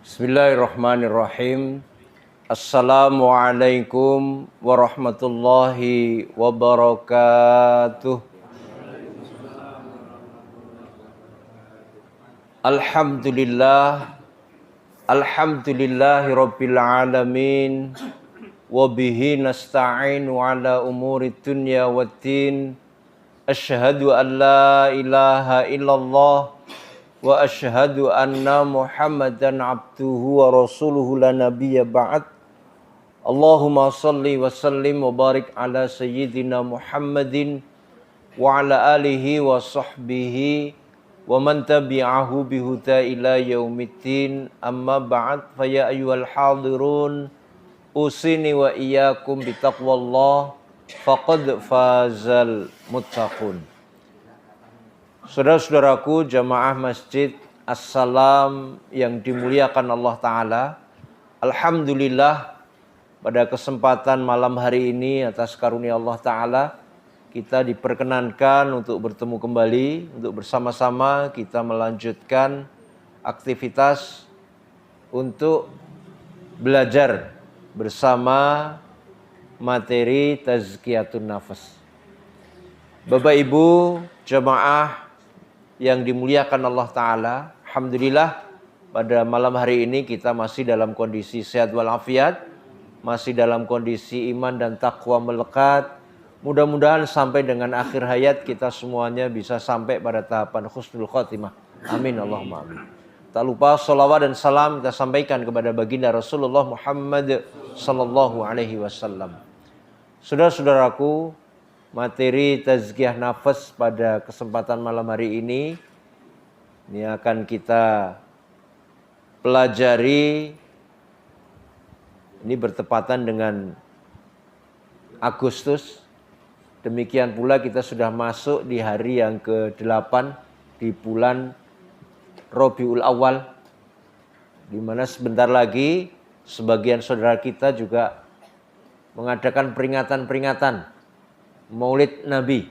Bismillahirrahmanirrahim. Assalamualaikum warahmatullahi wabarakatuh. Alhamdulillah. Alhamdulillahi rabbil alamin. Wabihi nasta'inu ala umuri dunya waddin. Asyhadu an la ilaha illallah. Wa asyhadu anna Muhammadan abduhu wa rasuluhu la nabiyya ba'd. Allahumma salli wa sallim wa barik ala sayyidina Muhammadin wa ala alihi wa sahbihi wa man tabi'ahu bihuda ila yaumiddin. Amma ba'd, fa ya ayyuhal hadirun usini wa iyyakum bitaqwallah faqad fazal muttaqun. Saudara-saudaraku jamaah masjid Assalam yang dimuliakan Allah Ta'ala, alhamdulillah pada kesempatan malam hari ini atas karunia Allah Ta'ala kita diperkenankan untuk bertemu kembali, untuk bersama-sama kita melanjutkan aktivitas untuk belajar bersama materi tazkiyatun nafas. Bapak Ibu jamaah yang dimuliakan Allah Ta'ala, alhamdulillah pada malam hari ini kita masih dalam kondisi sehat walafiat, masih dalam kondisi iman dan takwa melekat. Mudah-mudahan sampai dengan akhir hayat kita semuanya bisa sampai pada tahapan husnul khotimah. Amin Allahumma amin. Tak lupa salawat dan salam kita sampaikan kepada baginda Rasulullah Muhammad sallallahu alaihi wasallam. Saudara-saudaraku, materi tazkiyah nafas pada kesempatan malam hari ini akan kita pelajari. Ini bertepatan dengan Agustus. Demikian pula kita sudah masuk di hari yang ke-8 di bulan Rabiul Awal, di mana sebentar lagi sebagian saudara kita juga mengadakan peringatan-peringatan Maulid Nabi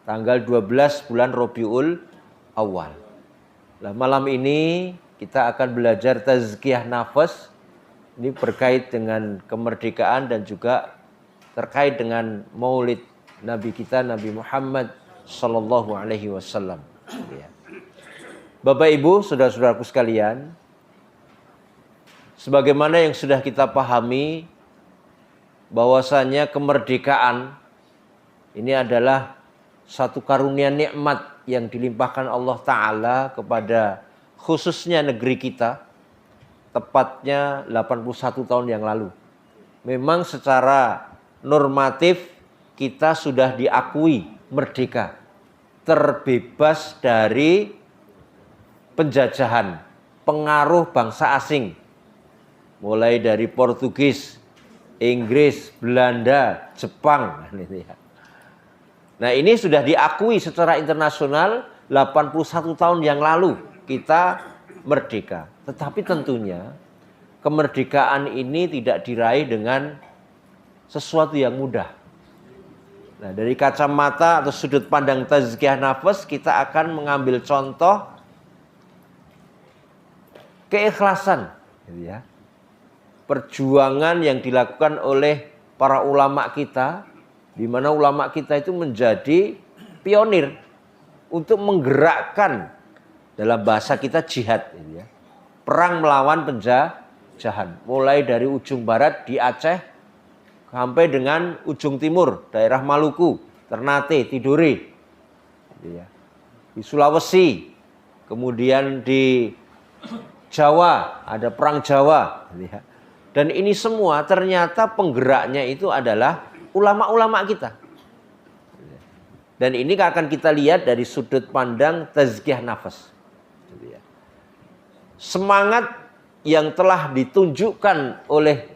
tanggal 12 bulan Rabiul Awal. Nah, malam ini kita akan belajar tazkiyah nafas. Ini berkait dengan kemerdekaan dan juga terkait dengan Maulid Nabi kita Nabi Muhammad sallallahu alaihi wasallam. Bapak Ibu, saudara-saudaraku sekalian, sebagaimana yang sudah kita pahami bahwasanya kemerdekaan ini adalah satu karunia nikmat yang dilimpahkan Allah Ta'ala kepada khususnya negeri kita, tepatnya 81 tahun yang lalu. Memang secara normatif kita sudah diakui merdeka, terbebas dari penjajahan, pengaruh bangsa asing, mulai dari Portugis, Inggris, Belanda, Jepang. Nah, ini sudah diakui secara internasional 81 tahun yang lalu kita merdeka. Tetapi tentunya kemerdekaan ini tidak diraih dengan sesuatu yang mudah. Nah, dari kacamata atau sudut pandang tazkiyah nafas kita akan mengambil contoh keikhlasan, gitu ya. Perjuangan yang dilakukan oleh para ulama kita, di mana ulama kita itu menjadi pionir untuk menggerakkan, dalam bahasa kita jihad, gitu ya. Perang melawan penjajahan, mulai dari ujung barat di Aceh sampai dengan ujung timur, daerah Maluku, Ternate, Tidore, gitu ya. Di Sulawesi, kemudian di Jawa ada perang Jawa, gitu ya. Dan ini semua ternyata penggeraknya itu adalah ulama-ulama kita. Dan ini akan kita lihat dari sudut pandang tazkiyah nafas. Semangat yang telah ditunjukkan oleh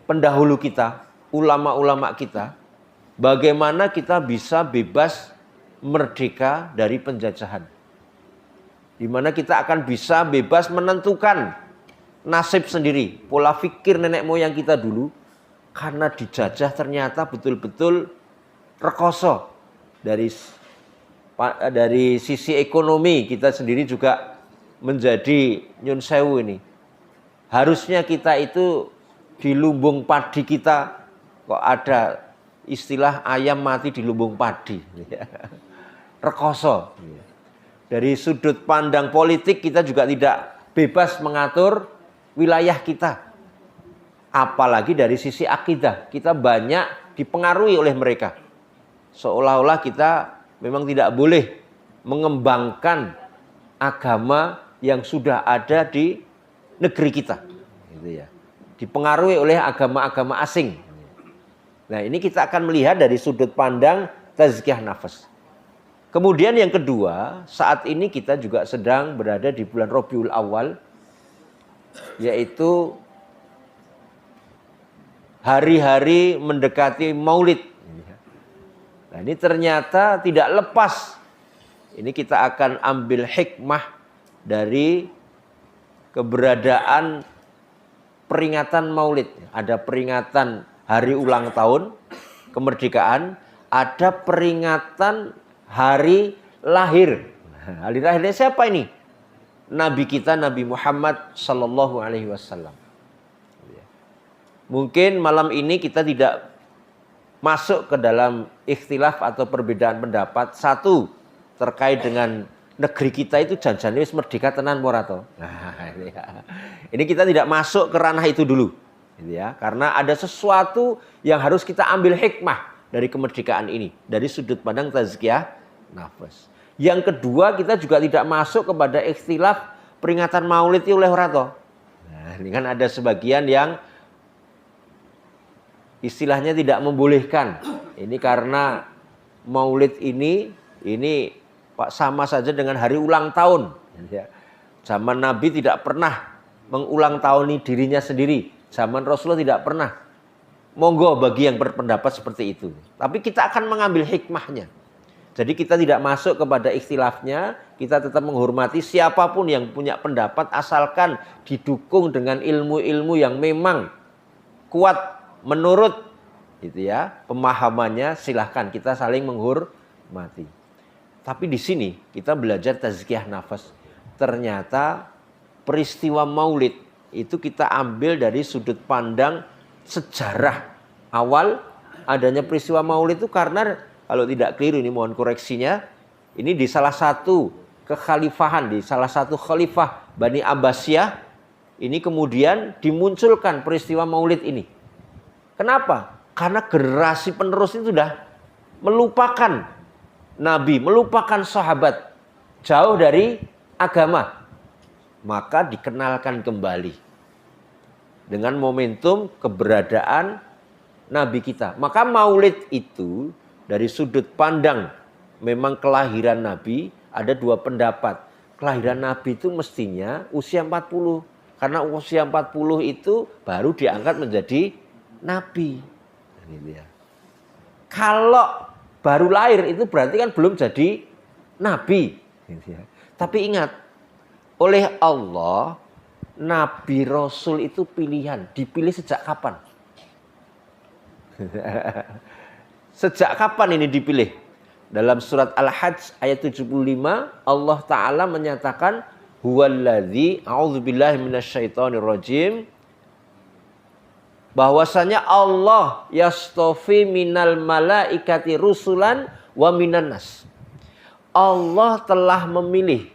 pendahulu kita, ulama-ulama kita, bagaimana kita bisa bebas merdeka dari penjajahan. Di mana kita akan bisa bebas menentukan nasib sendiri, pola pikir nenek moyang kita dulu. Karena dijajah ternyata betul-betul rekoso. Dari sisi ekonomi kita sendiri juga menjadi nyun sewu ini Harusnya kita itu di lumbung padi kita kok ada istilah ayam mati di lumbung padi. Rekoso. Dari sudut pandang politik kita juga tidak bebas mengatur wilayah kita. Apalagi dari sisi akidah, kita banyak dipengaruhi oleh mereka. Seolah-olah kita memang tidak boleh mengembangkan agama yang sudah ada di negeri kita. Gitu ya. Dipengaruhi oleh agama-agama asing. Nah, ini kita akan melihat dari sudut pandang tazkiyah nafas. Kemudian yang kedua, saat ini kita juga sedang berada di bulan Rabiul Awal, yaitu hari-hari mendekati Maulid. Nah, ini ternyata tidak lepas. Ini kita akan ambil hikmah dari keberadaan peringatan Maulid. Ada peringatan hari ulang tahun kemerdekaan, ada peringatan hari lahir. Hari lahirnya siapa ini? Nabi kita, Nabi Muhammad sallallahu alaihi wasallam. Mungkin malam ini kita tidak masuk ke dalam ikhtilaf atau perbedaan pendapat. Satu, terkait dengan negeri kita itu janjane wis merdeka tenan ora to. Nah, ini kita tidak masuk ke ranah itu dulu. Gitu ya. Karena ada sesuatu yang harus kita ambil hikmah dari kemerdekaan ini. Dari sudut pandang tazkiyah nafas. Yang kedua, kita juga tidak masuk kepada ikhtilaf peringatan Maulid itu oleh ora to. Nah, ini kan ada sebagian yang istilahnya tidak membolehkan. Ini karena Maulid ini sama saja dengan hari ulang tahun. Zaman Nabi tidak pernah mengulang tahuni dirinya sendiri. Zaman Rasulullah tidak pernah. Monggo bagi yang berpendapat seperti itu. Tapi kita akan mengambil hikmahnya. Jadi kita tidak masuk kepada ikhtilafnya. Kita tetap menghormati siapapun yang punya pendapat, asalkan didukung dengan ilmu-ilmu yang memang kuat menurut gitu ya, pemahamannya. Silahkan kita saling menghormati. Tapi di sini kita belajar tazkiyah nafas. Ternyata peristiwa Maulid itu kita ambil dari sudut pandang sejarah awal adanya peristiwa Maulid itu, karena kalau tidak keliru, ini mohon koreksinya, ini di salah satu kekhalifahan, di salah satu khalifah Bani Abbasiyah, ini kemudian dimunculkan peristiwa Maulid ini. Kenapa? Karena generasi penerus itu sudah melupakan Nabi, melupakan sahabat, jauh dari agama. Maka dikenalkan kembali dengan momentum keberadaan Nabi kita. Maka Maulid itu dari sudut pandang memang kelahiran Nabi, ada dua pendapat. Kelahiran Nabi itu mestinya usia 40. Karena usia 40 itu baru diangkat menjadi Nabi. Gitu ya. Kalau baru lahir itu berarti kan belum jadi Nabi. Gitu ya. Tapi ingat, oleh Allah, Nabi Rasul itu pilihan. Dipilih sejak kapan? Sejak kapan ini dipilih? Dalam surat Al-Hajj ayat 75, Allah Ta'ala menyatakan, Huwaladzi a'udzubillahi minasyaitonirrajim, bahwasanya Allah yastofi minal malaikati rusulan wa minan nas. Allah telah memilih.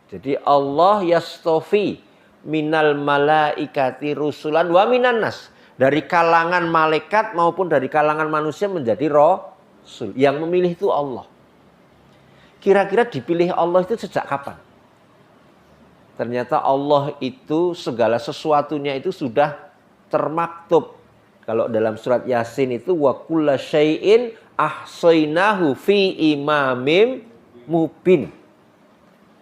Jadi Allah yastofi minal malaikati rusulan wa minan nas. Dari kalangan malaikat maupun dari kalangan manusia menjadi rasul. Yang memilih itu Allah. Kira-kira dipilih Allah itu sejak kapan? Ternyata Allah itu segala sesuatunya itu sudah termaktub. Kalau dalam surat Yasin itu wa kulla syai'in ahsainahu fi imamim mubin.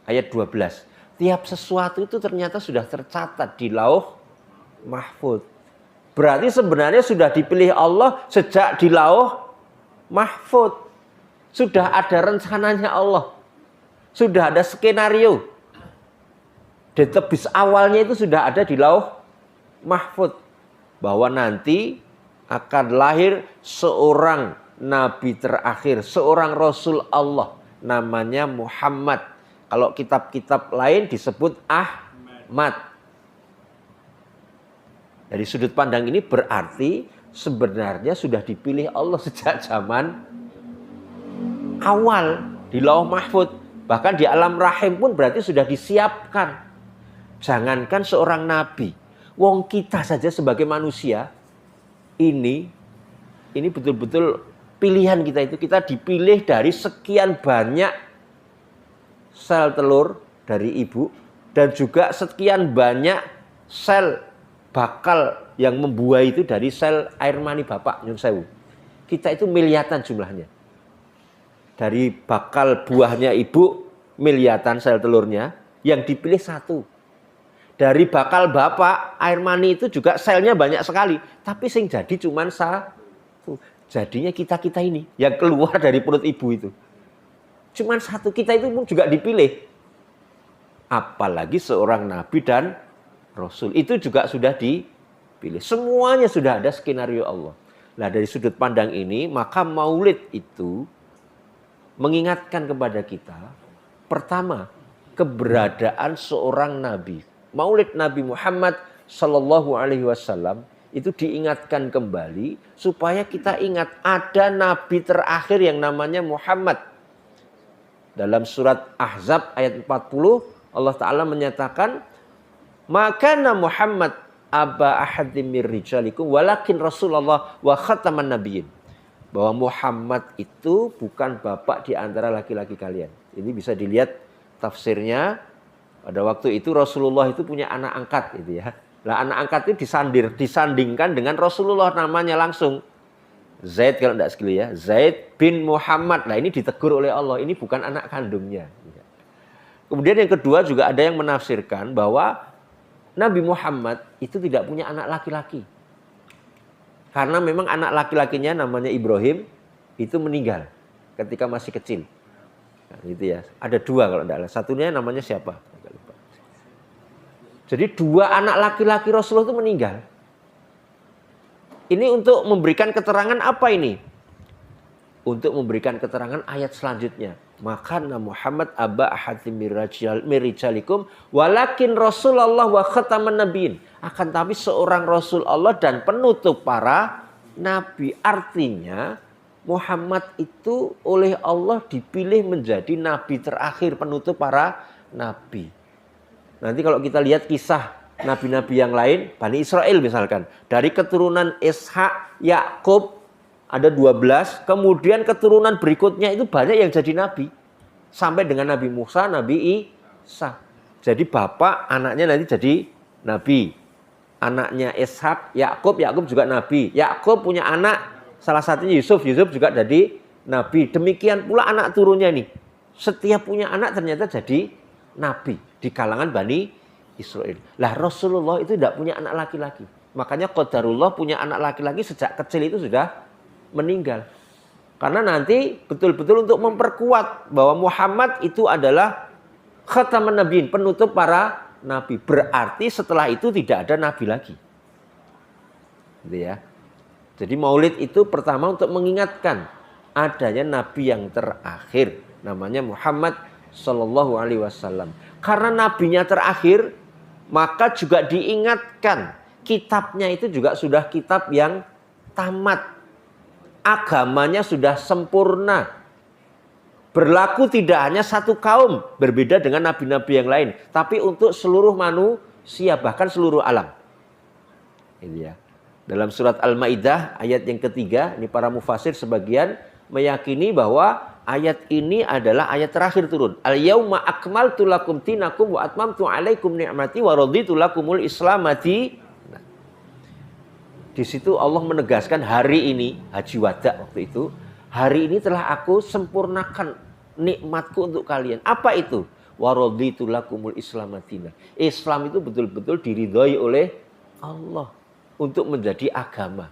Ayat 12. Tiap sesuatu itu ternyata sudah tercatat di Lauh Mahfuz. Berarti sebenarnya sudah dipilih Allah sejak di Lauh Mahfuz. Sudah ada rencananya Allah. Sudah ada skenario. Database awalnya itu sudah ada di Lauh Mahfuz. Bahwa nanti akan lahir seorang Nabi terakhir, seorang Rasul Allah. Namanya Muhammad. Kalau kitab-kitab lain disebut Ahmad. Dari sudut pandang ini berarti sebenarnya sudah dipilih Allah sejak zaman awal di Lauh Mahfuz. Bahkan di alam rahim pun berarti sudah disiapkan. Jangankan seorang nabi, wong kita saja sebagai manusia ini betul-betul pilihan kita itu, kita dipilih dari sekian banyak sel telur dari ibu dan juga sekian banyak sel bakal yang membuai itu dari sel air mani bapak nyun sewu. Kita itu miliatan jumlahnya. Dari bakal buahnya ibu miliatan sel telurnya, yang dipilih satu. Dari bakal bapak air mani itu juga selnya banyak sekali, tapi sing jadi cuman satu. Jadinya kita ini yang keluar dari perut ibu itu cuman satu. Kita itu pun juga dipilih. Apalagi seorang nabi dan rasul itu juga sudah dipilih. Semuanya sudah ada skenario Allah. Nah, dari sudut pandang ini maka maulid itu mengingatkan kepada kita, pertama, keberadaan seorang nabi. Maulid Nabi Muhammad sallallahu alaihi wasallam itu diingatkan kembali supaya kita ingat ada nabi terakhir yang namanya Muhammad. Dalam surat Ahzab ayat 40 Allah Ta'ala menyatakan, "Makana Muhammad aba ahadim mir rijalikum walakin Rasulullah wa khataman nabiyyin." Bahwa Muhammad itu bukan bapak di antara laki-laki kalian. Ini bisa dilihat tafsirnya. Pada waktu itu Rasulullah itu punya anak angkat gitu ya. Lah anak angkat itu disandingkan dengan Rasulullah namanya langsung. Zaid kalau tidak sekali ya. Zaid bin Muhammad. Nah ini ditegur oleh Allah. Ini bukan anak kandungnya. Kemudian yang kedua juga ada yang menafsirkan bahwa Nabi Muhammad itu tidak punya anak laki-laki. Karena memang anak laki-lakinya namanya Ibrahim itu meninggal ketika masih kecil. Nah, gitu ya. Ada dua kalau tidak salah. Satunya namanya siapa? Jadi dua anak laki-laki Rasulullah itu meninggal. Ini untuk memberikan keterangan apa ini? Untuk memberikan keterangan ayat selanjutnya. Makana Muhammad aba ahadim mirijalikum walakin Rasulullah wa khataman nabiyyin. Akan tapi seorang Rasul Allah dan penutup para nabi. Artinya Muhammad itu oleh Allah dipilih menjadi nabi terakhir, penutup para nabi. Nanti kalau kita lihat kisah nabi-nabi yang lain, Bani Israel misalkan. Dari keturunan Ishak, Yakub ada 12. Kemudian keturunan berikutnya itu banyak yang jadi nabi. Sampai dengan Nabi Musa, Nabi Isa. Jadi bapak anaknya nanti jadi nabi. Anaknya Ishak, Yakub juga nabi. Yakub punya anak, salah satunya Yusuf juga jadi nabi. Demikian pula anak turunnya nih. Setiap punya anak ternyata jadi nabi di kalangan Bani Israel. Lah Rasulullah itu tidak punya anak laki-laki. Makanya qadarullah punya anak laki-laki sejak kecil itu sudah meninggal. Karena nanti betul-betul untuk memperkuat bahwa Muhammad itu adalah khataman nabiyyin, penutup para nabi. Berarti setelah itu tidak ada nabi lagi. Gitu ya. Jadi maulid itu pertama untuk mengingatkan adanya nabi yang terakhir. Namanya Muhammad sallallahu alaihi wasallam. Karena nabinya terakhir, maka juga diingatkan kitabnya itu juga sudah kitab yang tamat. Agamanya sudah sempurna. Berlaku tidak hanya satu kaum, berbeda dengan nabi-nabi yang lain, tapi untuk seluruh manusia, bahkan seluruh alam. Ini ya. Dalam surat Al-Maidah ayat yang ketiga, ini para mufasir sebagian meyakini bahwa ayat ini adalah ayat terakhir turun. Al-yauma akmaltu lakum dinakum wa atmamtu alaikum ni'mati wa raditu lakumul islamati. Nah, di situ Allah menegaskan hari ini, Haji Wada waktu itu, hari ini telah aku sempurnakan nikmatku untuk kalian. Apa itu? Wa raditu lakumul islamatina. Islam itu betul-betul diridhoi oleh Allah untuk menjadi agama.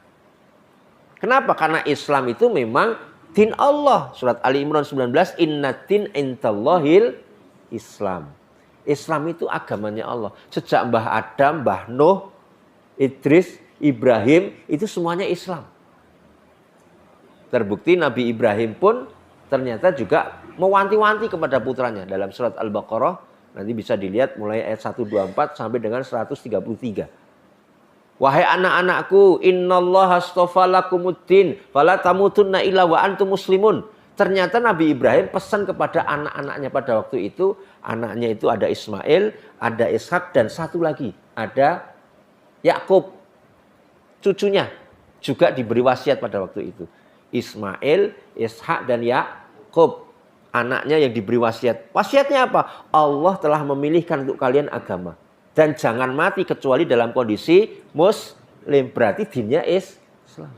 Kenapa? Karena Islam itu memang din Allah. Surat Ali Imran 19, inna din intallahil Islam. Islam itu agamanya Allah. Sejak Mbah Adam, Mbah Nuh, Idris, Ibrahim, itu semuanya Islam. Terbukti Nabi Ibrahim pun ternyata juga mewanti-wanti kepada putranya. Dalam surat Al-Baqarah, nanti bisa dilihat mulai ayat 124 sampai dengan 133. Wahai anak-anakku, innallaha astafa lakumuddin fala tamutunna illa wa antum muslimun. Ternyata Nabi Ibrahim pesan kepada anak-anaknya pada waktu itu. Anaknya itu ada Ismail, ada Ishak, dan satu lagi ada Yakub. Cucunya juga diberi wasiat pada waktu itu. Ismail, Ishak, dan Yakub. Anaknya yang diberi wasiat. Wasiatnya apa? Allah telah memilihkan untuk kalian agama. Dan jangan mati kecuali dalam kondisi muslim. Berarti dinnya Islam.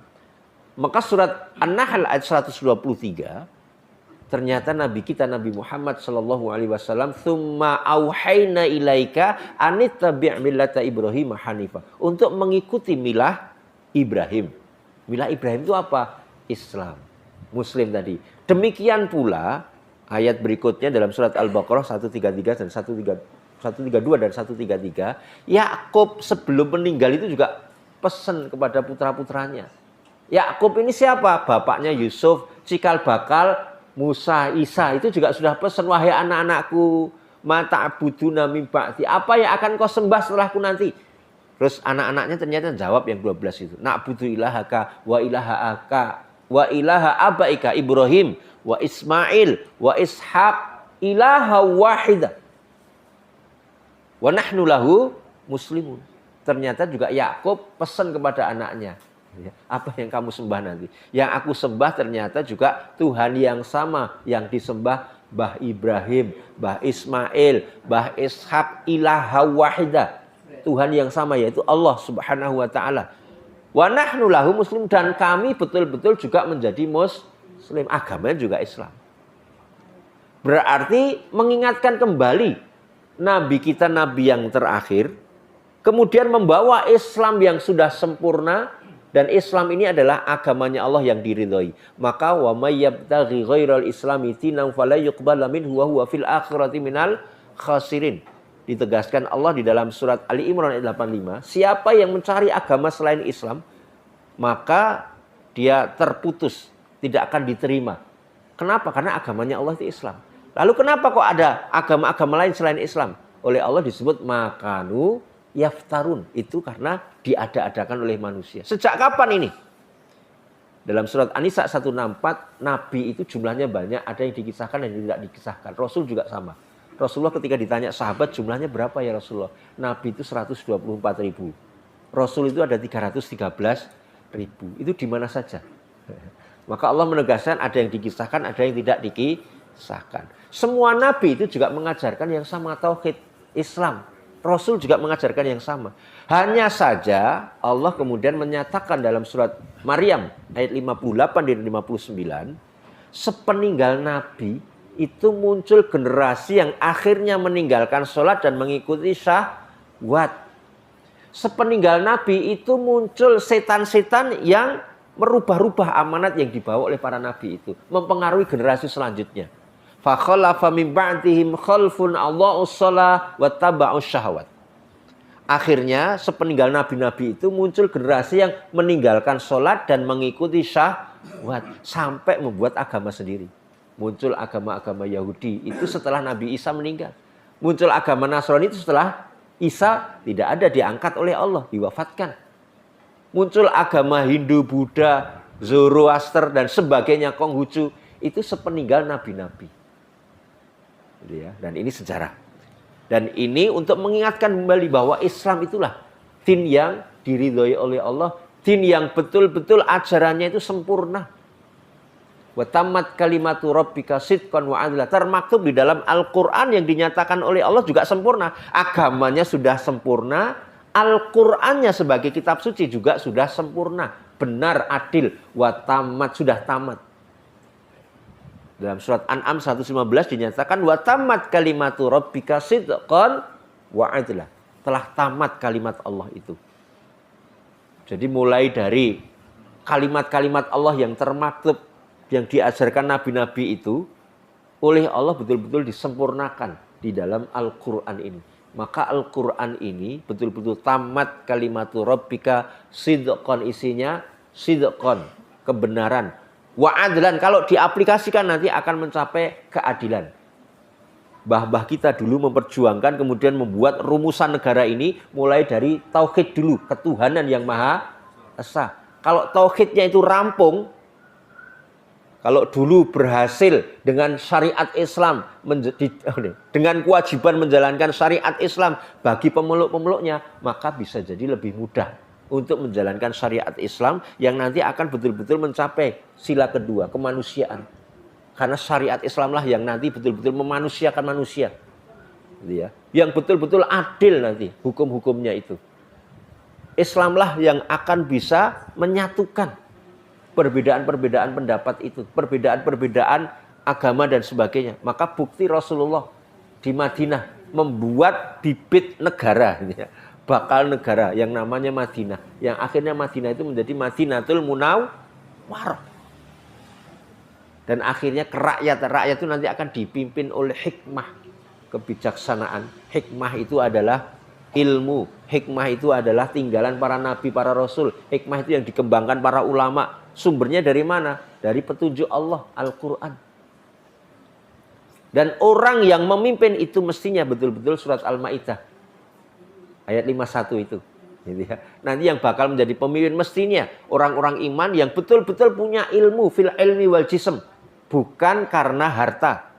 Maka surat An-Nahl ayat 123. Ternyata Nabi kita Nabi Muhammad sallallahu alaihi wasallam tsumma auhayna ilaika anittabi' millata Ibrahim hanifa. Untuk mengikuti milah Ibrahim. Milah Ibrahim itu apa? Islam. Muslim tadi. Demikian pula ayat berikutnya dalam surat Al-Baqarah 133 dan 132 dan 133. Yakub sebelum meninggal itu juga pesan kepada putra-putranya. Yakub ini siapa? Bapaknya Yusuf, cikal bakal Musa, Isa. Itu juga sudah pesan, wahai anak-anakku, mata abuduna mim ba'di. Apa yang akan kau sembah setelahku nanti? Terus anak-anaknya ternyata jawab yang 12 itu. Na'budu ilahaka wa ilaha wa ilaha abaika Ibrahim wa Ismail wa Ishaq ilaha wahida. Wa nahnu lahu muslimun. Ternyata juga Yakub pesan kepada anaknya. Apa yang kamu sembah nanti? Yang aku sembah ternyata juga Tuhan yang sama yang disembah Mbah Ibrahim, Mbah Ismail, Mbah Ishaq, ilaha wahida. Tuhan yang sama yaitu Allah Subhanahu wa taala. Wa nahnu lahu muslim, dan kami betul-betul juga menjadi muslim. Agamanya juga Islam. Berarti mengingatkan kembali Nabi kita, Nabi yang terakhir, kemudian membawa Islam yang sudah sempurna. Dan Islam ini adalah agamanya Allah yang diridhoi. Maka wa may yabtaghi ghairal islami dinan fala yuqbala minhu wa huwa fil akhirati minal khasirin. Ditegaskan Allah di dalam surat Ali Imran ayat 85, siapa yang mencari agama selain Islam, maka dia terputus, tidak akan diterima. Kenapa? Karena agamanya Allah itu Islam. Lalu kenapa kok ada agama-agama lain selain Islam? Oleh Allah disebut makanu yaftarun. Itu karena diada-adakan oleh manusia. Sejak kapan ini? Dalam surat An-Nisa 164, Nabi itu jumlahnya banyak. Ada yang dikisahkan dan yang tidak dikisahkan. Rasul juga sama. Rasulullah ketika ditanya sahabat jumlahnya berapa ya Rasulullah? Nabi itu 124.000. Rasul itu ada 313.000. Itu di mana saja? Maka Allah menegaskan ada yang dikisahkan, ada yang tidak dikisahkan. Semua Nabi itu juga mengajarkan yang sama, tauhid Islam. Rasul juga mengajarkan yang sama. Hanya saja Allah kemudian menyatakan dalam surat Maryam ayat 58 dan 59, sepeninggal Nabi itu muncul generasi yang akhirnya meninggalkan sholat dan mengikuti syahwat. Sepeninggal Nabi itu muncul setan-setan yang merubah-rubah amanat yang dibawa oleh para Nabi itu, mempengaruhi generasi selanjutnya. Fa khalafa min ba'dihim khalfun adha'us shalah wa taba'us syahwat. Akhirnya sepeninggal nabi-nabi itu muncul generasi yang meninggalkan sholat dan mengikuti syahwat sampai membuat agama sendiri. Muncul agama-agama Yahudi itu setelah Nabi Isa meninggal. Muncul agama Nasrani itu setelah Isa tidak ada, diangkat oleh Allah, diwafatkan. Muncul agama Hindu, Buddha, Zoroaster dan sebagainya, Konghucu, itu sepeninggal nabi-nabi. Ya, dan ini sejarah. Dan ini untuk mengingatkan kembali bahwa Islam itulah din yang diridhoi oleh Allah, din yang betul-betul ajarannya itu sempurna. Wa tammat kalimatu rabbika sidqan wa adla. Termaktub di dalam Al-Qur'an yang dinyatakan oleh Allah juga sempurna. Agamanya sudah sempurna, Al-Qur'annya sebagai kitab suci juga sudah sempurna, benar, adil, wa tammat, sudah tamat. Dalam surat An'am 115 dinyatakan wa tamat kalimatu rabbika sidqan wa adla. Telah tamat kalimat Allah itu. Jadi mulai dari kalimat-kalimat Allah yang termaktub, yang diajarkan nabi-nabi itu, oleh Allah betul-betul disempurnakan di dalam Al-Quran ini. Maka Al-Quran ini betul-betul tamat kalimatu rabbika sidqan, isinya sidqan, kebenaran. Wa adlan, kalau diaplikasikan nanti akan mencapai keadilan. Mbah-mbah kita dulu memperjuangkan kemudian membuat rumusan negara ini mulai dari tauhid dulu, ketuhanan yang Maha Esa. Kalau tauhidnya itu rampung, kalau dulu berhasil dengan syariat Islam, dengan kewajiban menjalankan syariat Islam bagi pemeluk-pemeluknya, maka bisa jadi lebih mudah untuk menjalankan syariat Islam yang nanti akan betul-betul mencapai sila kedua, kemanusiaan. Karena syariat Islamlah yang nanti betul-betul memanusiakan manusia. Gitu ya. Yang betul-betul adil nanti hukum-hukumnya itu. Islamlah yang akan bisa menyatukan perbedaan-perbedaan pendapat itu, perbedaan-perbedaan agama dan sebagainya. Maka bukti Rasulullah di Madinah membuat bibit negara, gitu ya, bakal negara yang namanya Madinah. Yang akhirnya Madinah itu menjadi Madinatul Munawwarah. Dan akhirnya rakyat itu nanti akan dipimpin oleh hikmah, kebijaksanaan. Hikmah itu adalah ilmu. Hikmah itu adalah tinggalan para nabi, para rasul. Hikmah itu yang dikembangkan para ulama. Sumbernya dari mana? Dari petunjuk Allah, Al-Quran. Dan orang yang memimpin itu mestinya betul-betul surat Al-Ma'idah. Ayat 51 itu. Gitu ya. Nanti yang bakal menjadi pemimpin mestinya orang-orang iman yang betul-betul punya ilmu fil ilmi wal jism. Bukan karena harta.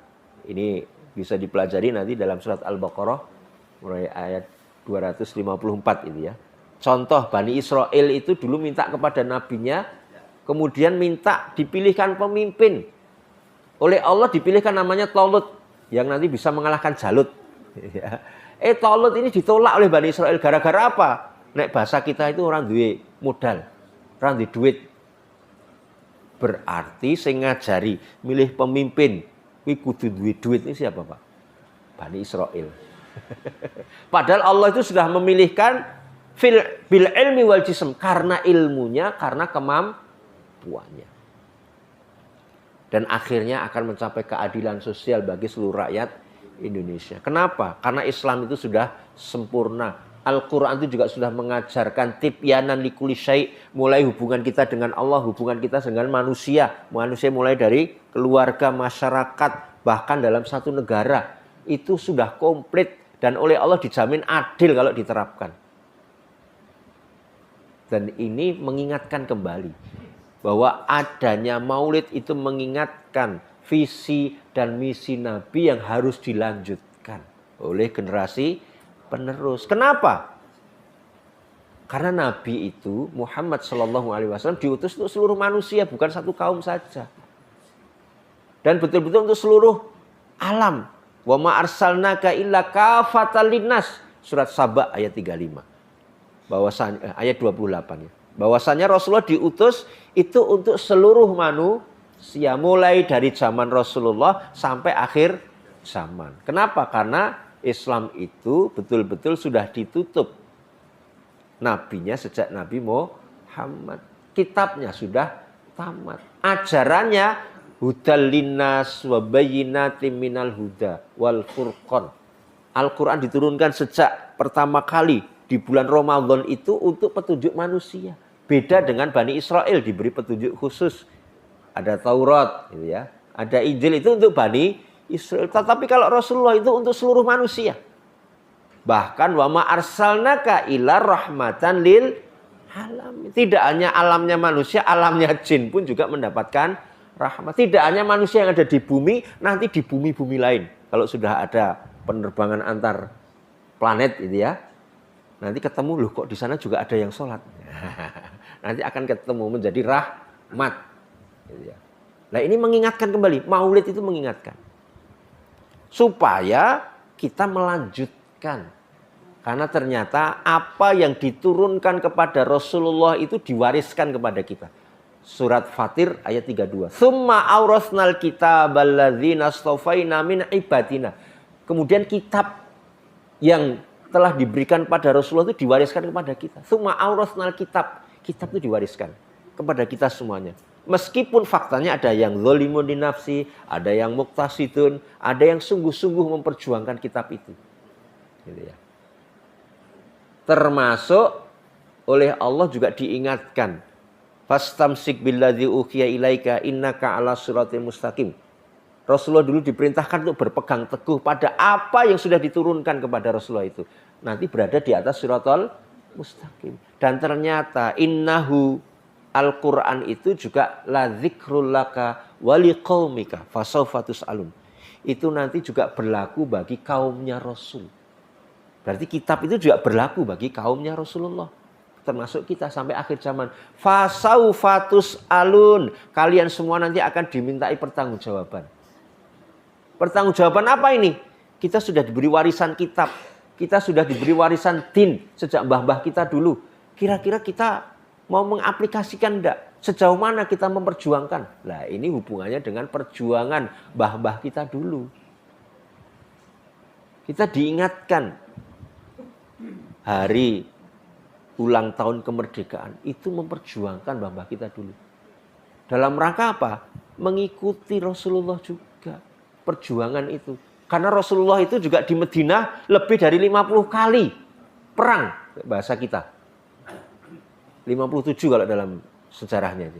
Ini bisa dipelajari nanti dalam surat Al-Baqarah mulai ayat 254 itu ya. Contoh Bani Israel itu dulu minta kepada nabinya, kemudian minta dipilihkan pemimpin. Oleh Allah dipilihkan namanya Talut yang nanti bisa mengalahkan Jalut. Talut ini ditolak oleh Bani Israel gara-gara apa? Nek bahasa kita itu orang duwe modal, orang duwe duit. Berarti sing ngajari milih pemimpin kuwi kudu duwe duit. Ini siapa, Pak? Bani Israel. Padahal Allah itu sudah memilihkan bil ilmi wal jism, karena ilmunya, karena kemampuannya. Dan akhirnya akan mencapai keadilan sosial bagi seluruh rakyat Indonesia. Kenapa? Karena Islam itu sudah sempurna. Al-Quran itu juga sudah mengajarkan tibyanan likuli syai', mulai hubungan kita dengan Allah, hubungan kita dengan manusia. Manusia mulai dari keluarga, masyarakat, bahkan dalam satu negara. Itu sudah komplit dan oleh Allah dijamin adil kalau diterapkan. Dan ini mengingatkan kembali bahwa adanya maulid itu mengingatkan visi dan misi Nabi yang harus dilanjutkan oleh generasi penerus. Kenapa? Karena Nabi itu Muhammad SAW diutus untuk seluruh manusia, bukan satu kaum saja. Dan betul-betul untuk seluruh alam. Wa ma arsalnaka illa kafatan linnas. Surat Saba ayat 35. Bahwasanya ayat 28 ya. Bahwasanya Rasulullah diutus itu untuk seluruh manusia mulai dari zaman Rasulullah sampai akhir zaman. Kenapa? Karena Islam itu betul-betul sudah ditutup. Nabinya sejak Nabi Muhammad. Kitabnya sudah tamat. Ajarannya hudal linnas wa bayyinatin minal huda wal furqan. Al-Quran diturunkan sejak pertama kali di bulan Ramadan itu untuk petunjuk manusia. Beda dengan Bani Israel diberi petunjuk khusus. Ada Taurat, gitu ya. Ada Injil itu untuk Bani Israel. Tetapi kalau Rasulullah itu untuk seluruh manusia. Bahkan wa ma arsalnaka illa rahmatan lil alamin. Tidak hanya alamnya manusia, alamnya jin pun juga mendapatkan rahmat. Tidak hanya manusia yang ada di bumi, nanti di bumi-bumi lain. Kalau sudah ada penerbangan antar planet itu ya. Nanti ketemu, loh kok di sana juga ada yang sholat. Nanti akan ketemu menjadi rahmat. Gitu ya. Nah ini mengingatkan kembali, maulid itu mengingatkan. Supaya kita melanjutkan. Karena ternyata apa yang diturunkan kepada Rasulullah itu diwariskan kepada kita. Surat Fatir ayat 32. Tsumma aurasnal kitabal ladzina astafaina min ibadina. Kemudian kitab yang telah diberikan pada Rasulullah itu diwariskan kepada kita. Tsumma aurasnal kitab. Kitab itu diwariskan kepada kita semuanya. Meskipun faktanya ada yang zalimun li nafsi, ada yang muqtasidun, ada yang sungguh-sungguh memperjuangkan kitab itu. Gitu ya. Termasuk oleh Allah juga diingatkan. Fastamsik billadzi uhiya ilaika innaka ala siratal mustaqim. Rasulullah dulu diperintahkan untuk berpegang teguh pada apa yang sudah diturunkan kepada Rasulullah itu. Nanti berada di atas siratal mustaqim. Dan ternyata innahu Al-Quran itu juga la dzikrul laka wa liqaumika fasawfa tus'alun. Itu nanti juga berlaku bagi kaumnya Rasul. Berarti kitab itu juga berlaku bagi kaumnya Rasulullah. Termasuk kita sampai akhir zaman. Fasawfa tus'alun. Kalian semua nanti akan dimintai pertanggungjawaban. Pertanggungjawaban apa ini? Kita sudah diberi warisan kitab. Kita sudah diberi warisan din sejak mbah-mbah kita dulu. Kira-kira kita mau mengaplikasikan enggak? Sejauh mana kita memperjuangkan? Nah, ini hubungannya dengan perjuangan mbah-mbah kita dulu. Kita diingatkan hari ulang tahun kemerdekaan itu memperjuangkan mbah-mbah kita dulu. Dalam rangka apa? Mengikuti Rasulullah juga. Perjuangan itu. Karena Rasulullah itu juga di Madinah lebih dari 50 kali perang bahasa kita. 57 kalau dalam sejarahnya.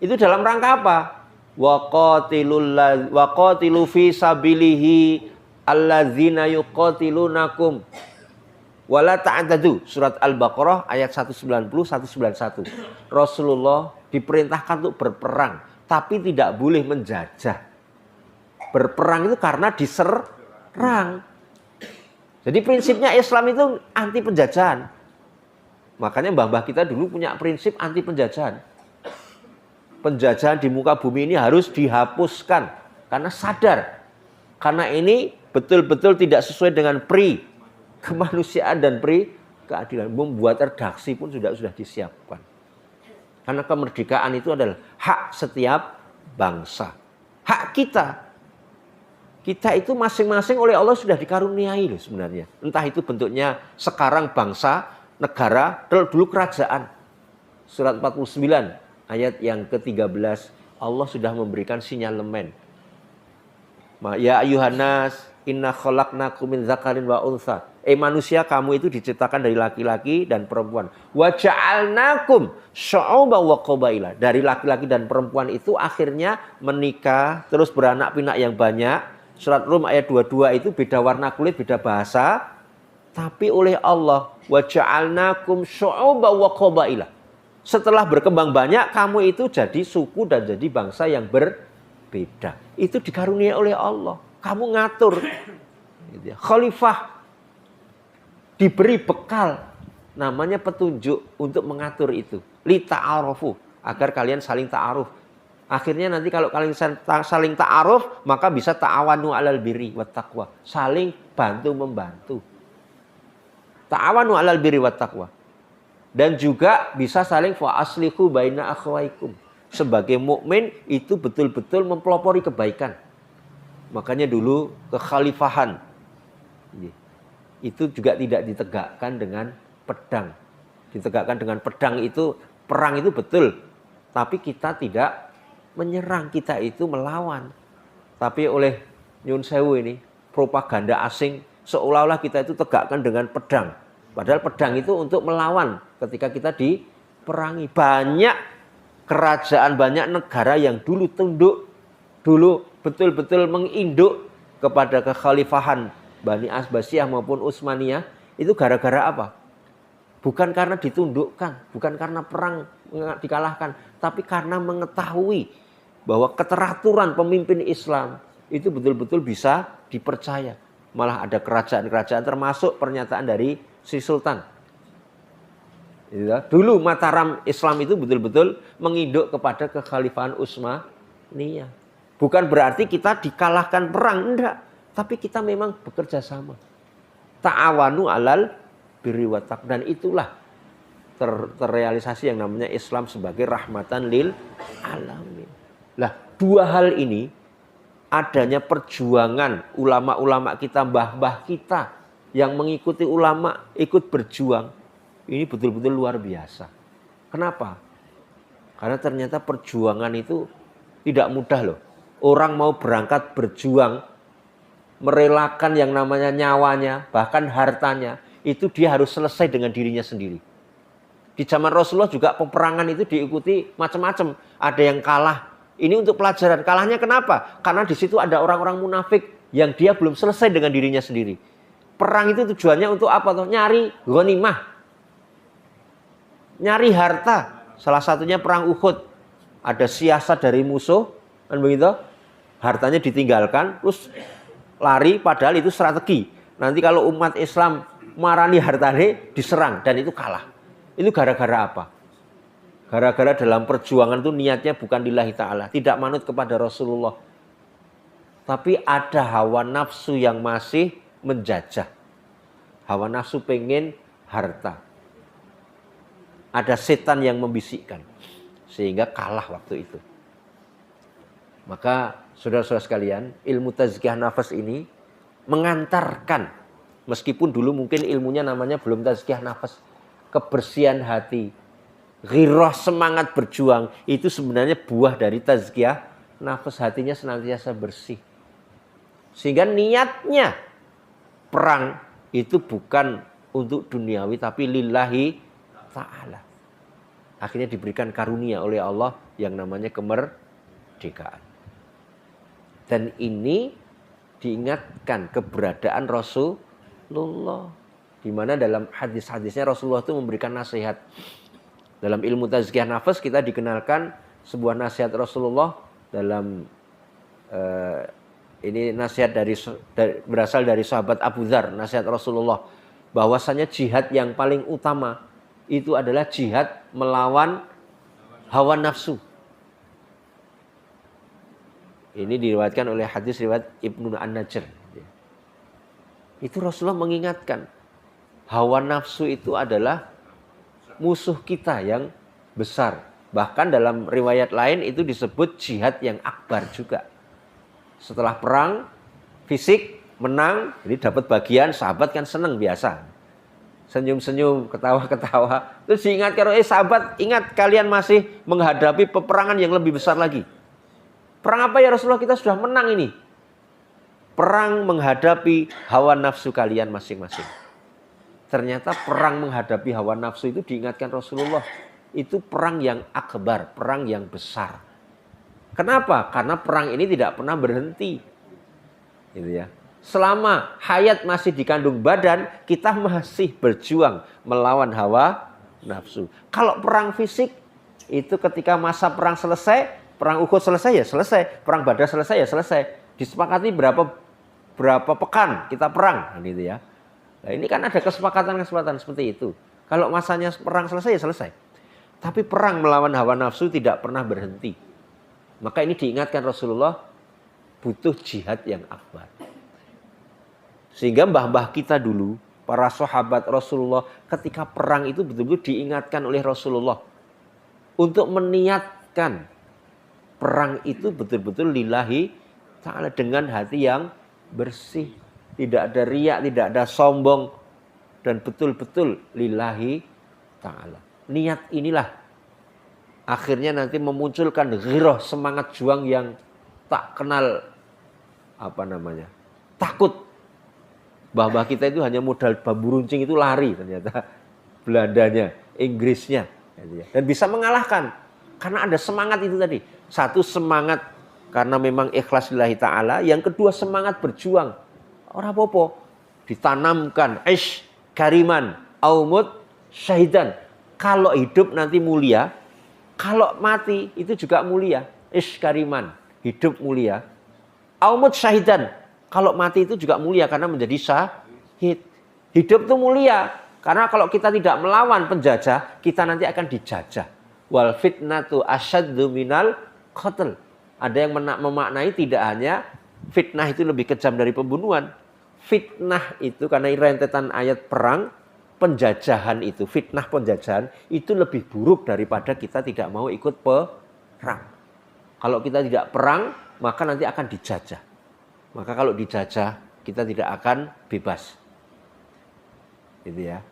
Itu dalam rangka apa? Wa qatilu fi sabilihi alladzina yuqatilunakum wa la ta'tadu. Surat Al-Baqarah ayat 190 191. Rasulullah diperintahkan untuk berperang, tapi tidak boleh menjajah. Berperang itu karena diserang. Jadi prinsipnya Islam itu anti penjajahan. Makanya mbah-mbah kita dulu punya prinsip anti penjajahan. Penjajahan di muka bumi ini harus dihapuskan. Karena sadar. Karena ini betul-betul tidak sesuai dengan pri kemanusiaan dan pri keadilan. Membuat redaksi pun sudah disiapkan. Karena kemerdekaan itu adalah hak setiap bangsa. Hak kita. Kita itu masing-masing oleh Allah sudah dikaruniai loh sebenarnya. Entah itu bentuknya sekarang bangsa, negara, dulu kerajaan. Surat 49 ayat yang ke-13. Allah sudah memberikan sinyalemen. Ya ayyuhannas inna khalaqnakum min dzakarin wa untha. Manusia, kamu itu diciptakan dari laki-laki dan perempuan. Wa ja'alnakum syu'uban wa qabaila. Dari laki-laki dan perempuan itu akhirnya menikah, terus beranak pinak yang banyak. Surat Rum ayat 22 itu beda warna kulit, beda bahasa. Tapi oleh Allah, wa ja'alnakum syu'uban wa qabaila. Setelah berkembang banyak, kamu itu jadi suku dan jadi bangsa yang berbeda. Itu dikaruniai oleh Allah. Kamu ngatur. Khalifah diberi bekal, namanya petunjuk untuk mengatur itu. Li ta'arufu, agar kalian saling ta'aruf. Akhirnya nanti kalau kalian saling ta'aruf, maka bisa ta'awanu 'alal birri wat taqwa. Saling bantu-membantu. Ta'awanu 'alal birri wat taqwa. Dan juga bisa saling fa aslihu baina akhwaikum. Sebagai mukmin itu betul-betul mempelopori kebaikan. Makanya dulu kekhalifahan itu juga tidak ditegakkan dengan pedang. Ditegakkan dengan pedang itu, perang itu betul. Tapi kita tidak menyerang, kita itu melawan. Tapi oleh Nyun Sewu ini, propaganda asing, seolah-olah kita itu tegakkan dengan pedang. Padahal pedang itu untuk melawan ketika kita diperangi. Banyak kerajaan, banyak negara yang dulu tunduk, dulu betul-betul menginduk kepada kekhalifahan Bani Abbasiyah maupun Utsmaniyah. Itu gara-gara apa? Bukan karena ditundukkan, bukan karena perang dikalahkan, tapi karena mengetahui bahwa keteraturan pemimpin Islam itu betul-betul bisa dipercaya. Malah ada kerajaan-kerajaan termasuk pernyataan dari si Sultan. Dulu Mataram Islam itu betul-betul menginduk kepada kekhalifahan Utsmaniyah. Bukan berarti kita dikalahkan perang, enggak. Tapi kita memang bekerja sama. Ta'awanu 'alal birri wat taqwa. Dan itulah terrealisasi yang namanya Islam sebagai rahmatan lil alamin. Lah, dua hal ini, adanya perjuangan ulama-ulama kita, mbah-mbah kita yang mengikuti ulama, ikut berjuang, ini betul-betul luar biasa. Kenapa? Karena ternyata perjuangan itu tidak mudah loh. Orang mau berangkat berjuang, merelakan yang namanya nyawanya, bahkan hartanya, itu dia harus selesai dengan dirinya sendiri. Di zaman Rasulullah juga peperangan itu diikuti macam-macam. Ada yang kalah Ini untuk pelajaran. Kalahnya kenapa? Karena di situ ada orang-orang munafik yang dia belum selesai dengan dirinya sendiri. Perang itu tujuannya untuk apa? Nyari ghanimah. Nyari harta. Salah satunya perang Uhud. Ada siasat dari musuh, kan begitu? Hartanya ditinggalkan, terus lari, padahal itu strategi. Nanti kalau umat Islam marani hartanya, diserang, dan itu kalah. Itu gara-gara apa? Gara-gara dalam perjuangan itu niatnya bukan lillahi ta'ala. Tidak manut kepada Rasulullah. Tapi ada hawa nafsu yang masih menjajah. Hawa nafsu pengen harta. Ada setan yang membisikkan. Sehingga kalah waktu itu. Maka saudara-saudara sekalian, ilmu tazkiyah nafas ini mengantarkan. Meskipun dulu mungkin ilmunya namanya belum tazkiyah nafas. Kebersihan hati. Ghirah semangat berjuang. Itu sebenarnya buah dari tazkiyah nafas, hatinya senantiasa bersih. Sehingga niatnya perang itu bukan untuk duniawi tapi lillahi ta'ala. Akhirnya diberikan karunia oleh Allah yang namanya kemerdekaan. Dan ini diingatkan keberadaan Rasulullah. Di mana dalam hadis-hadisnya Rasulullah itu memberikan nasihat. Dalam ilmu tazkiyah nafas kita dikenalkan sebuah nasihat Rasulullah dalam ini nasihat berasal dari sahabat Abu Dzar, nasihat Rasulullah bahwasanya jihad yang paling utama itu adalah jihad melawan hawa nafsu. Ini diriwayatkan oleh hadis riwayat Ibnu An-Najr. Itu Rasulullah mengingatkan hawa nafsu itu adalah musuh kita yang besar. Bahkan dalam riwayat lain itu disebut jihad yang akbar juga. Setelah perang fisik menang, jadi dapat bagian, sahabat kan senang biasa. Senyum-senyum, ketawa-ketawa. Terus diingatkan, sahabat, ingat kalian masih menghadapi peperangan yang lebih besar lagi. Perang apa ya Rasulullah? Kita sudah menang ini. Perang menghadapi hawa nafsu kalian masing-masing. Ternyata perang menghadapi hawa nafsu itu diingatkan Rasulullah. Itu perang yang akbar, perang yang besar. Kenapa? Karena perang ini tidak pernah berhenti. Gitu ya. Selama hayat masih dikandung badan, kita masih berjuang melawan hawa nafsu. Kalau perang fisik, itu ketika masa perang selesai, perang Uhud selesai ya selesai, perang Badar selesai ya selesai. Disepakati berapa pekan kita perang, gitu ya. Nah, ini kan ada kesepakatan-kesepakatan seperti itu. Kalau masanya perang selesai ya selesai. Tapi perang melawan hawa nafsu tidak pernah berhenti. Maka ini diingatkan Rasulullah butuh jihad yang akbar. Sehingga mbah-mbah kita dulu, para sahabat Rasulullah ketika perang itu betul-betul diingatkan oleh Rasulullah. Untuk meniatkan perang itu betul-betul lillahi ta'ala dengan hati yang bersih. Tidak ada riak, tidak ada sombong. Dan betul-betul lillahi ta'ala. Niat inilah akhirnya nanti memunculkan ghirah, semangat juang yang tak kenal takut. Bahwa kita itu hanya modal bambu runcing itu lari ternyata. Belandanya, Inggrisnya. Dan bisa mengalahkan. Karena ada semangat itu tadi. Satu semangat karena memang ikhlas lillahi ta'ala. Yang kedua semangat berjuang. Ora apa-apa. Ditanamkan. Ish kariman. Aumut syahidan. Kalau hidup nanti mulia. Kalau mati itu juga mulia. Ish kariman. Hidup mulia. Aumut syahidan. Kalau mati itu juga mulia karena menjadi syahid. Hidup itu mulia. Karena kalau kita tidak melawan penjajah, kita nanti akan dijajah. Wal fitnatu asyaddu minal qatl. Ada yang memaknai tidak hanya fitnah itu lebih kejam dari pembunuhan. Fitnah itu karena rentetan ayat perang, penjajahan itu, fitnah penjajahan itu lebih buruk daripada kita tidak mau ikut perang. Kalau kita tidak perang, maka nanti akan dijajah. Maka kalau dijajah, kita tidak akan bebas. Gitu ya.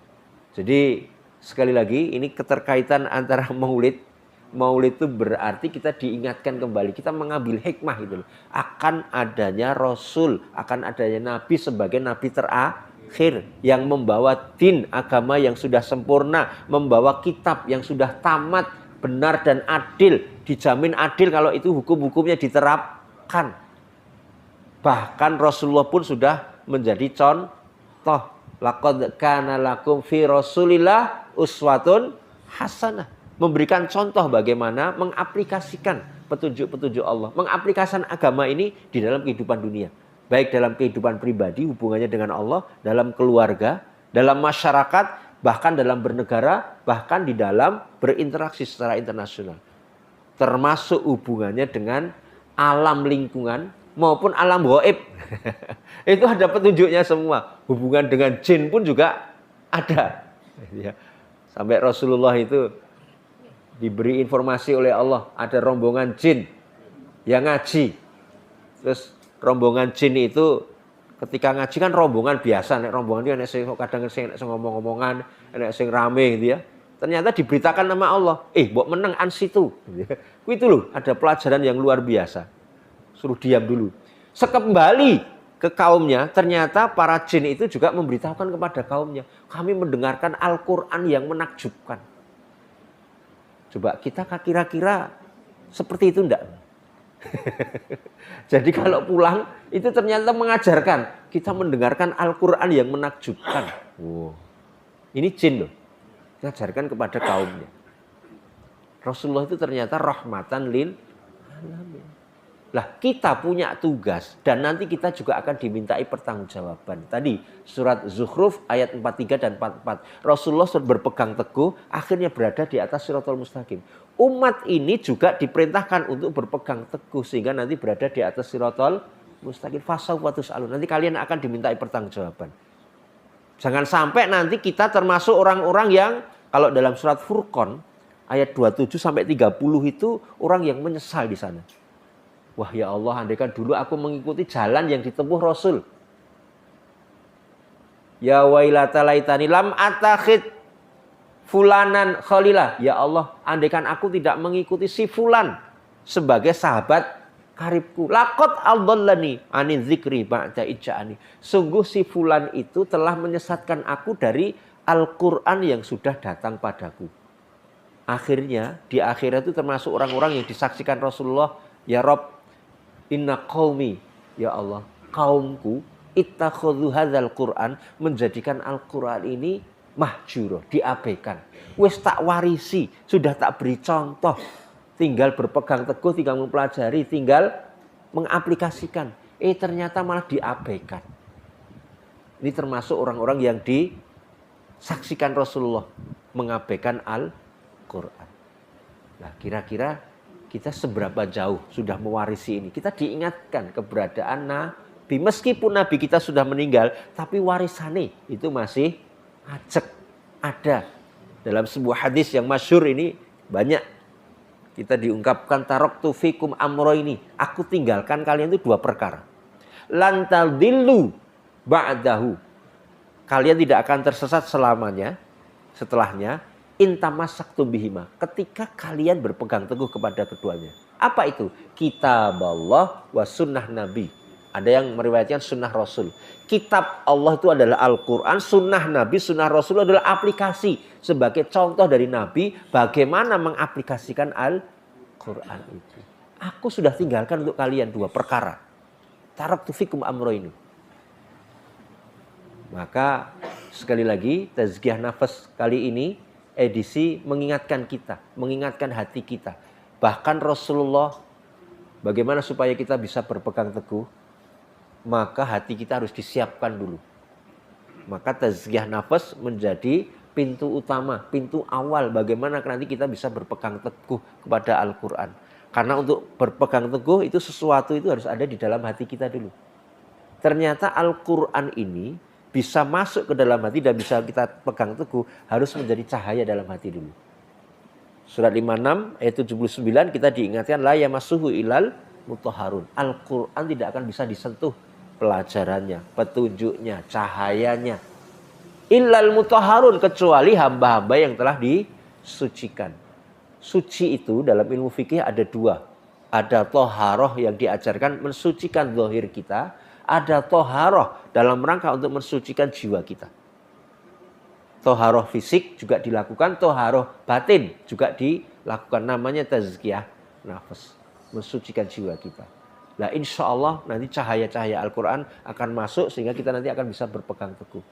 Jadi sekali lagi ini keterkaitan antara maulid. Maulid itu berarti kita diingatkan kembali. Kita mengambil hikmah itu. Akan adanya Rasul, akan adanya Nabi sebagai Nabi terakhir. Yang membawa din agama yang sudah sempurna. Membawa kitab yang sudah tamat. benar dan adil, dijamin adil kalau itu hukum-hukumnya diterapkan. Bahkan Rasulullah pun sudah menjadi contoh. Laqad kana lakum fi Rasulillah uswatun hasanah. Memberikan contoh bagaimana mengaplikasikan petunjuk-petunjuk Allah. Mengaplikasikan agama ini di dalam kehidupan dunia. Baik dalam kehidupan pribadi, hubungannya dengan Allah, dalam keluarga, dalam masyarakat, bahkan dalam bernegara, bahkan di dalam berinteraksi secara internasional. Termasuk hubungannya dengan alam lingkungan maupun alam gaib. Itu ada petunjuknya semua. Hubungan dengan jin pun juga ada. Sampai Rasulullah itu diberi informasi oleh Allah, ada rombongan jin yang ngaji. Terus rombongan jin itu ketika ngaji kan rombongan biasa, nek rombongan itu kadang sing ngomong-ngomongan, nek sing rame gitu ya. Ternyata diberitakan nama Allah, mbok meneng an situ. Itu loh, ada pelajaran yang luar biasa. Suruh diam dulu. Sekembali ke kaumnya, ternyata para jin itu juga memberitahukan kepada kaumnya, kami mendengarkan Al-Qur'an yang menakjubkan. Coba kita kira-kira seperti itu enggak? Jadi kalau pulang itu ternyata mengajarkan kita mendengarkan Al-Qur'an yang menakjubkan. Wow. Ini jin loh. Mengajarkan kepada kaumnya. Rasulullah itu ternyata rahmatan lil alamin. Lah kita punya tugas dan nanti kita juga akan dimintai pertanggungjawaban. Tadi surat Zukhruf ayat 43 dan 44. Rasulullah berpegang teguh akhirnya berada di atas Shirathul Mustaqim. Umat ini juga diperintahkan untuk berpegang teguh sehingga nanti berada di atas Shirathul Mustaqim. Fasawfa tus'alun. Nanti kalian akan dimintai pertanggungjawaban. Jangan sampai nanti kita termasuk orang-orang yang kalau dalam surat Furqan ayat 27 sampai 30 itu orang yang menyesal di sana. Wah ya Allah, andaikan dulu aku mengikuti jalan yang ditempuh Rasul. Ya wailata laitani lam atakhid fulanan khalilah. Ya Allah, andaikan aku tidak mengikuti si fulan sebagai sahabat karibku. Laqad adallani ani dzikri ba'da ija'ani. Sungguh si fulan itu telah menyesatkan aku dari Al-Qur'an yang sudah datang padaku. Akhirnya di akhirat itu termasuk orang-orang yang disaksikan Rasulullah, ya Rabb, inna qaumi, ya Allah, kaumku ittakhadhu hadzal Qur'an, menjadikan Al-Qur'an ini mahjura, diabaikan. Wis tak warisi, sudah tak beri contoh. Tinggal berpegang teguh, tinggal mempelajari, tinggal mengaplikasikan. Ternyata malah diabaikan. Ini termasuk orang-orang yang disaksikan Rasulullah mengabaikan Al-Qur'an. Nah, kira-kira kita seberapa jauh sudah mewarisi ini. Kita diingatkan keberadaan Nabi. Meskipun Nabi kita sudah meninggal, tapi warisannya itu masih ada. Dalam sebuah hadis yang masyhur ini banyak kita diungkapkan, taraktu fikum amroini. Aku tinggalkan kalian itu 2 perkara. Lan tadillu ba'dahu. Kalian tidak akan tersesat selamanya, setelahnya. Intamasaktum bihima, ketika kalian berpegang teguh kepada keduanya. Apa itu? Kitab Allah wa sunnah Nabi. Ada yang meriwayatkan sunnah Rasul. Kitab Allah itu adalah Al-Quran, sunnah Nabi, sunnah Rasul adalah aplikasi. Sebagai contoh dari Nabi, bagaimana mengaplikasikan Al-Quran itu. Aku sudah tinggalkan untuk kalian 2 perkara. Taraktu fikum amroini. Maka sekali lagi tazkiyah nafas kali ini edisi mengingatkan kita, mengingatkan hati kita. Bahkan Rasulullah, bagaimana supaya kita bisa berpegang teguh, maka hati kita harus disiapkan dulu. Maka tazkiyah nafas menjadi pintu utama, pintu awal bagaimana nanti kita bisa berpegang teguh kepada Al-Quran. Karena untuk berpegang teguh itu sesuatu itu harus ada di dalam hati kita dulu. Ternyata Al-Quran ini bisa masuk ke dalam hati dan bisa kita pegang teguh, harus menjadi cahaya dalam hati dulu. Surat 56 ayat 79 kita diingatkan, la yamassuhu ilal mutahharun. Al-Quran tidak akan bisa disentuh pelajarannya, petunjuknya, cahayanya. Illal mutahharun, kecuali hamba-hamba yang telah disucikan. Suci itu dalam ilmu fikih ada 2. Ada toharoh yang diajarkan mensucikan zahir kita. Ada toharoh dalam rangka untuk mensucikan jiwa kita. Toharoh fisik juga dilakukan, toharoh batin juga lakukan. Namanya tazkiyah nafas, mensucikan jiwa kita. Nah insya Allah nanti cahaya-cahaya Al-Quran akan masuk sehingga kita nanti akan bisa berpegang teguh.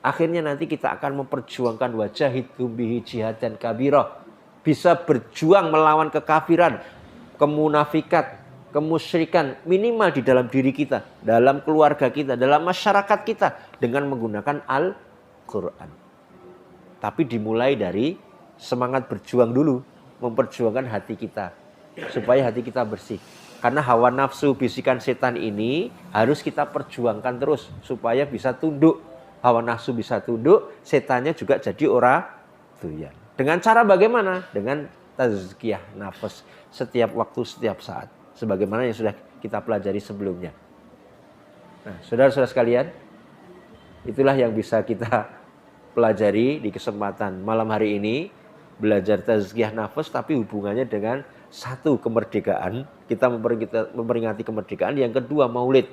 Akhirnya nanti kita akan memperjuangkan wajahidum bihi jihadan kabirah. Bisa berjuang melawan kekafiran, kemunafikan, kemusyrikan minimal di dalam diri kita, dalam keluarga kita, dalam masyarakat kita dengan menggunakan Al-Quran. Tapi dimulai dari semangat berjuang dulu, memperjuangkan hati kita supaya hati kita bersih. Karena hawa nafsu bisikan setan ini harus kita perjuangkan terus supaya bisa tunduk. Hawa nafsu bisa tunduk, setannya juga jadi ora doyan. Dengan cara bagaimana? Dengan tazkiyah nafas setiap waktu, setiap saat. Sebagaimana yang sudah kita pelajari sebelumnya. Nah, saudara-saudara sekalian, itulah yang bisa kita pelajari di kesempatan malam hari ini. Belajar tazkiyah nafas tapi hubungannya dengan satu, kemerdekaan. Kita memperingati kemerdekaan. Yang kedua, maulid.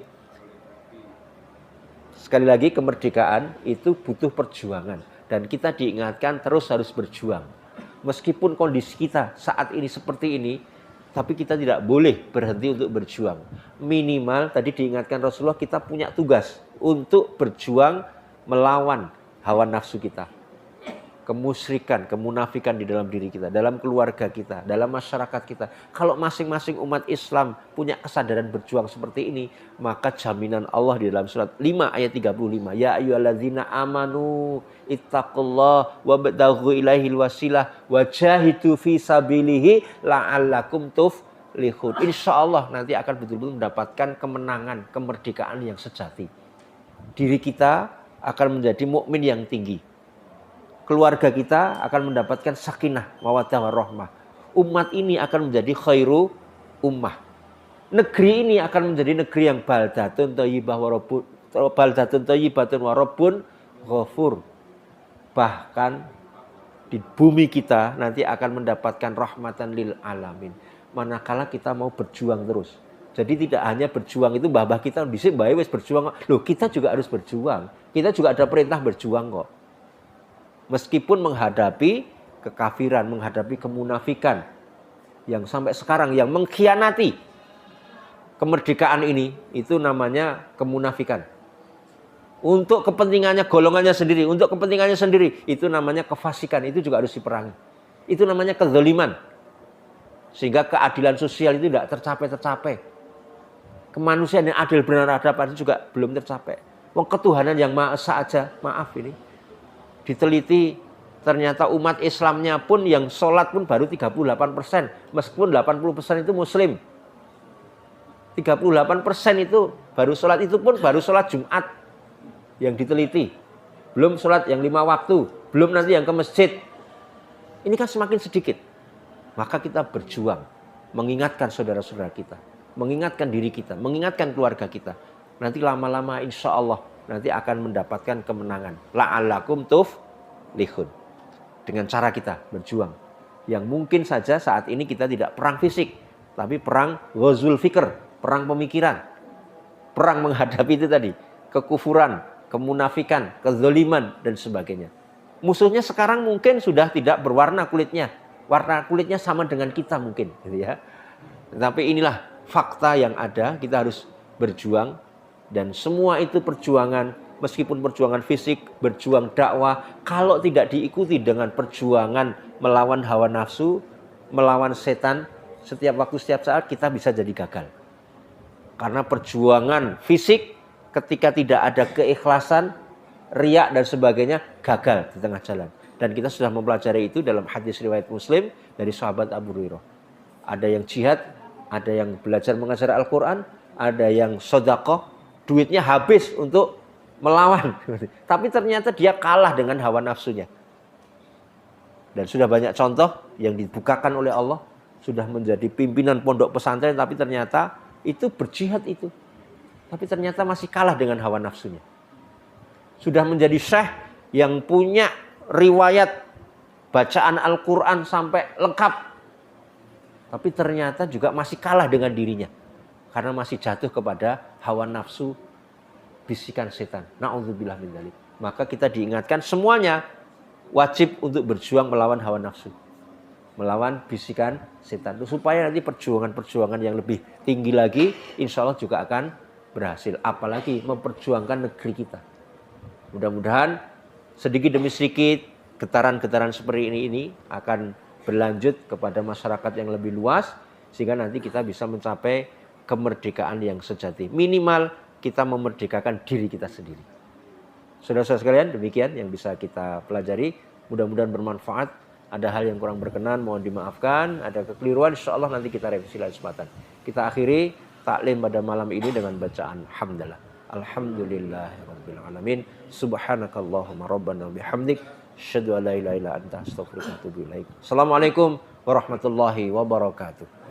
Sekali lagi, kemerdekaan itu butuh perjuangan. Dan kita diingatkan terus harus berjuang. Meskipun kondisi kita saat ini seperti ini, tapi kita tidak boleh berhenti untuk berjuang. Minimal tadi diingatkan Rasulullah, kita punya tugas untuk berjuang melawan hawa nafsu kita. Kemusyrikan, kemunafikan di dalam diri kita, dalam keluarga kita, dalam masyarakat kita. Kalau masing-masing umat Islam punya kesadaran berjuang seperti ini, maka jaminan Allah di dalam surat 5 ayat 35. Ya ayyuhalladzina amanu ittaqullah wabtaghu ilaihil wasilah wajahidu fi sabilihi la'allakum tuflihun. Insyaallah nanti akan betul-betul mendapatkan kemenangan, kemerdekaan yang sejati. Diri kita akan menjadi mukmin yang tinggi. Keluarga kita akan mendapatkan sakinah, mawaddah warahmah. Umat ini akan menjadi khairu ummah. Negeri ini akan menjadi negeri yang baldatun thayyibatun wa rabbun ghafur. Bahkan di bumi kita nanti akan mendapatkan rahmatan lil alamin. Manakala kita mau berjuang terus. Jadi tidak hanya berjuang itu mbah-mbah kita bisa wis berjuang. Loh, kita juga harus berjuang. Kita juga ada perintah berjuang kok. Meskipun menghadapi kekafiran, menghadapi kemunafikan yang sampai sekarang yang mengkhianati kemerdekaan ini, itu namanya kemunafikan. Untuk kepentingannya golongannya sendiri, untuk kepentingannya sendiri, itu namanya kefasikan, itu juga harus diperangi. Itu namanya kezaliman. Sehingga keadilan sosial itu tidak tercapai. Kemanusiaan yang adil benar adab itu juga belum tercapai. Wong ketuhanan yang Maha Esa aja, maaf ini. Diteliti ternyata umat Islamnya pun yang sholat pun baru 38%. Meskipun 80% itu muslim. 38% itu baru sholat, itu pun baru sholat Jumat yang diteliti. Belum sholat yang 5 waktu. Belum nanti yang ke masjid. Ini kan semakin sedikit. Maka kita berjuang. Mengingatkan saudara-saudara kita. Mengingatkan diri kita. Mengingatkan keluarga kita. Nanti lama-lama insya Allah nanti akan mendapatkan kemenangan. La'allakum tuflihun. Dengan cara kita berjuang. Yang mungkin saja saat ini kita tidak perang fisik. Tapi perang ghazul fikr. Perang pemikiran. Perang menghadapi itu tadi. Kekufuran, kemunafikan, kezaliman, dan sebagainya. Musuhnya sekarang mungkin sudah tidak berwarna kulitnya. Warna kulitnya sama dengan kita mungkin. Gitu ya. Tapi inilah fakta yang ada. Kita harus berjuang. Dan semua itu perjuangan, meskipun perjuangan fisik, berjuang dakwah, kalau tidak diikuti dengan perjuangan melawan hawa nafsu, melawan setan, setiap waktu, setiap saat kita bisa jadi gagal. Karena perjuangan fisik ketika tidak ada keikhlasan, riak dan sebagainya, gagal di tengah jalan. Dan kita sudah mempelajari itu dalam hadis riwayat Muslim dari sahabat Abu Hurairah. Ada yang jihad, ada yang belajar mengajar Al-Quran, ada yang sedekah, duitnya habis untuk melawan. Tapi ternyata dia kalah dengan hawa nafsunya. Dan sudah banyak contoh yang dibukakan oleh Allah. Sudah menjadi pimpinan pondok pesantren. Tapi ternyata itu berjihad itu. Tapi ternyata masih kalah dengan hawa nafsunya. Sudah menjadi syekh yang punya riwayat bacaan Al-Quran sampai lengkap. Tapi ternyata juga masih kalah dengan dirinya. Karena masih jatuh kepada hawa nafsu bisikan setan. Na'udzubillah min dzalik. Maka kita diingatkan semuanya wajib untuk berjuang melawan hawa nafsu. melawan bisikan setan. Supaya nanti perjuangan-perjuangan yang lebih tinggi lagi insya Allah juga akan berhasil. Apalagi memperjuangkan negeri kita. Mudah-mudahan sedikit demi sedikit getaran-getaran seperti ini akan berlanjut kepada masyarakat yang lebih luas. Sehingga nanti kita bisa mencapai kemerdekaan yang sejati. Minimal kita memerdekakan diri kita sendiri. Saudara-saudara sekalian, demikian yang bisa kita pelajari. Mudah-mudahan bermanfaat. Ada hal yang kurang berkenan, mohon dimaafkan. Ada kekeliruan, insya Allah nanti kita revisi lain kesempatan. Kita akhiri taklim pada malam ini dengan bacaan hamdalah. Alhamdulillahirabbil alamin. Subhanakallahumma rabbana bihamdik. Asyhadu an la ilaha illa anta astaghfiruka wa atubu ilaik. Assalamualaikum warahmatullahi wabarakatuh.